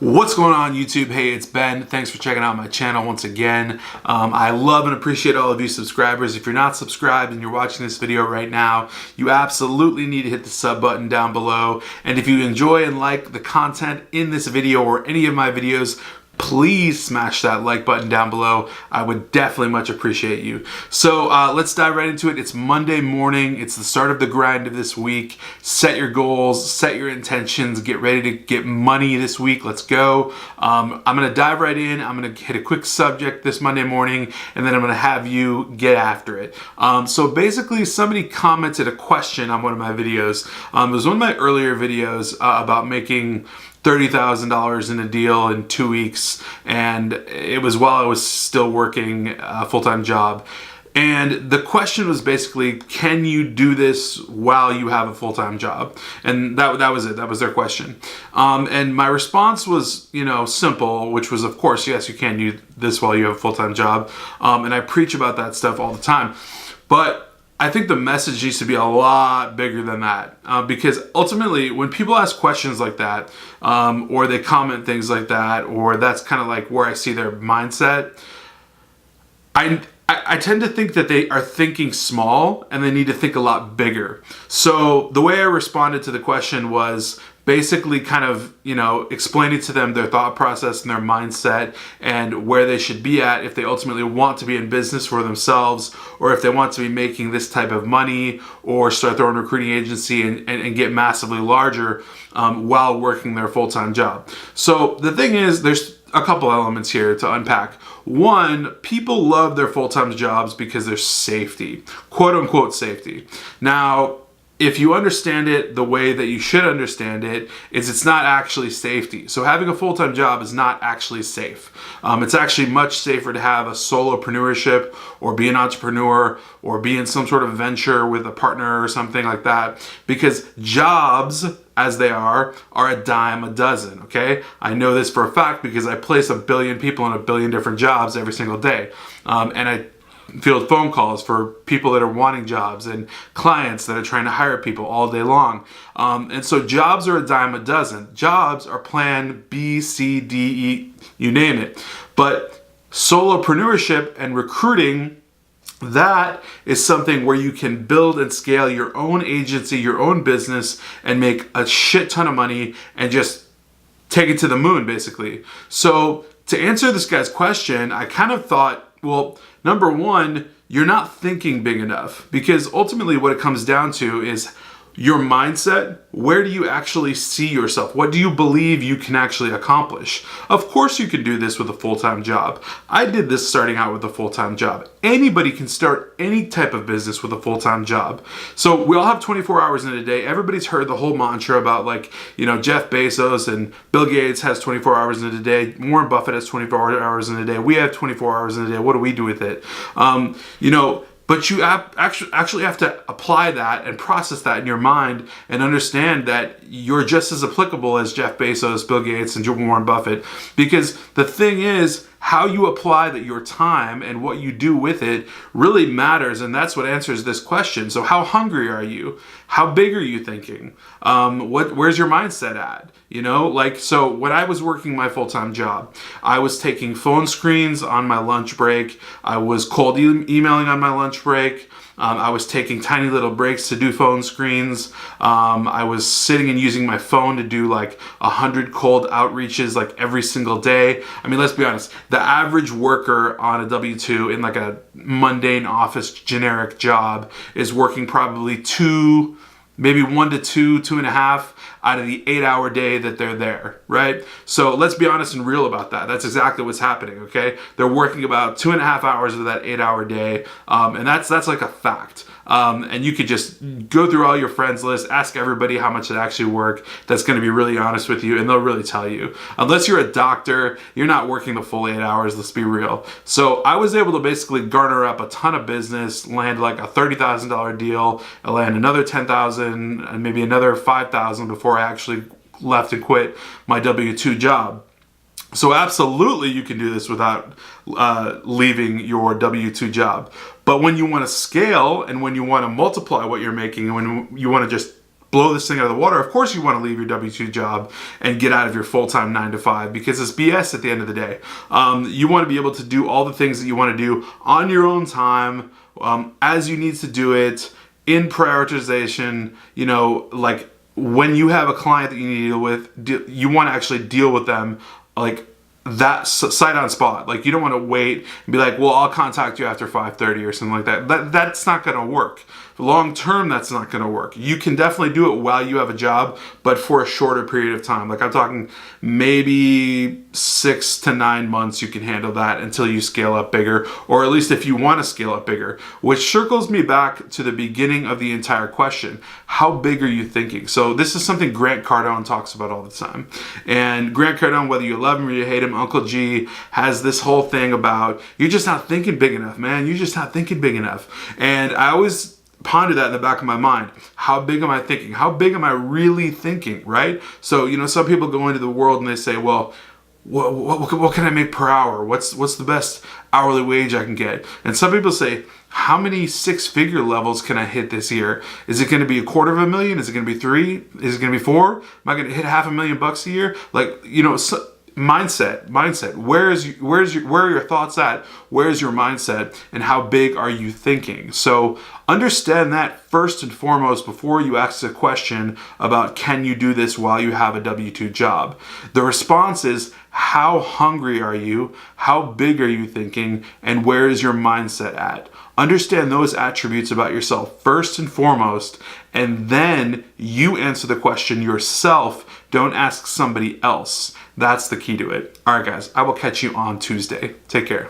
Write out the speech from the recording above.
What's going on YouTube? Hey, it's Ben. Thanks for checking out my channel once again. I love and appreciate all of you subscribers. If you're not subscribed and you're watching this video right now, you absolutely need to hit the sub button down below. And if you enjoy and like the content in this video or any of my videos, please smash that like button down below. I would definitely much appreciate you. So let's dive right into it. It's Monday morning. It's the start of the grind of this week. Set your goals, set your intentions, get ready to get money this week. Let's go. I'm going to dive right in. I'm going to hit a quick subject this Monday morning, and then I'm going to have you get after it. So basically, somebody commented a question on one of my videos. It was one of my earlier videos about making $30,000 in a deal in 2 weeks, and it was while I was still working a full-time job. And the question was basically, can you do this while you have a full-time job? And that was it. That was their question. And my response was, simple, which was, of course, yes, you can do this while you have a full-time job. And I preach about that stuff all the time. But I think the message needs to be a lot bigger than that, because ultimately when people ask questions like that, or they comment things like that, or that's kind of like where I see their mindset, I tend to think that they are thinking small and they need to think a lot bigger. So the way I responded to the question was basically kind of, explaining to them their thought process and their mindset and where they should be at if they ultimately want to be in business for themselves, or if they want to be making this type of money or start their own recruiting agency and get massively larger while working their full-time job. So the thing is, there's a couple elements here to unpack. One, people love their full-time jobs because there's safety, quote unquote safety. Now, if you understand it the way that you should understand it, it's not actually safety. So having a full-time job is not actually safe. It's actually much safer to have a solopreneurship or be an entrepreneur or be in some sort of venture with a partner or something like that, because jobs, as they are a dime a dozen, okay? I know this for a fact because I place 1 billion people in 1 billion different jobs every single day. And I field phone calls for people that are wanting jobs and clients that are trying to hire people all day long. And so jobs are a dime a dozen. Jobs are plan B, C, D, E, you name it. But solopreneurship and recruiting, that is something where you can build and scale your own agency, your own business, and make a shit ton of money and just take it to the moon, basically. So to answer this guy's question, I kind of thought, well, number one, you're not thinking big enough, because ultimately what it comes down to is your mindset. Where do you actually see yourself? What do you believe you can actually accomplish? Of course you can do this with a full-time job. I did this starting out with a full-time job. Anybody can start any type of business with a full-time job. So we all have 24 hours in a day. Everybody's heard the whole mantra about Jeff Bezos and Bill Gates has 24 hours in a day. Warren Buffett has 24 hours in a day. We have 24 hours in a day. What do we do with it? But you actually have to apply that and process that in your mind and understand that you're just as applicable as Jeff Bezos, Bill Gates, and Warren Buffett. Because the thing is, how you apply your time and what you do with it really matters, and that's what answers this question. So how hungry are you? How big are you thinking? Where's your mindset at? So when I was working my full-time job, I was taking phone screens on my lunch break. I was cold emailing on my lunch break. I was taking tiny little breaks to do phone screens. I was sitting and using my phone to do 100 cold outreaches every single day. I mean, let's be honest. The average worker on a W-2 in a mundane office generic job is working probably maybe 1 to 2.5 out of the 8-hour day that they're there, right? So let's be honest and real about that. That's exactly what's happening, okay? They're working about 2.5 hours of that 8-hour day, and that's like a fact. And you could just go through all your friends list, ask everybody how much it actually work. That's going to be really honest with you, and they'll really tell you. Unless you're a doctor, you're not working the full 8 hours, let's be real. So I was able to basically garner up a ton of business, land a $30,000 deal, land another $10,000, and maybe another $5,000 before I actually left and quit my W-2 job. So absolutely you can do this without leaving your W-2 job. But when you want to scale and when you want to multiply what you're making and when you want to just blow this thing out of the water, of course you want to leave your W-2 job and get out of your full-time 9 to 5, because it's BS at the end of the day. You want to be able to do all the things that you want to do on your own time, as you need to do it, in prioritization. You know, like when you have a client that you need to deal with, you want to actually deal with them like that sight on spot. Like, you don't want to wait and be like, well, I'll contact you after 5:30 or something like that. That's not going to work. Long term, that's not going to work. You can definitely do it while you have a job, but for a shorter period of time. Like, I'm talking maybe 6 to 9 months you can handle that until you scale up bigger, or at least if you want to scale up bigger, which circles me back to the beginning of the entire question. How big are you thinking? So this is something Grant Cardone talks about all the time. And Grant Cardone, whether you love him or you hate him, Uncle G, has this whole thing about, you're just not thinking big enough, man. You're just not thinking big enough. And I always ponder that in the back of my mind. How big am I thinking? How big am I really thinking, right? So, you know, some people go into the world and they say, well, what can I make per hour? What's the best hourly wage I can get? And some people say, how many 6-figure levels can I hit this year? Is it going to be $250,000? Is it going to be 3? Is it going to be 4? Am I going to hit $500,000 a year? Like, you know, mindset. Where are your thoughts at? Where's your mindset? And how big are you thinking? So understand that first and foremost before you ask a question about, can you do this while you have a W-2 job? The response is, how hungry are you? How big are you thinking? And where is your mindset at? Understand those attributes about yourself first and foremost, and then you answer the question yourself. Don't ask somebody else. That's the key to it. All right, guys, I will catch you on Tuesday. Take care.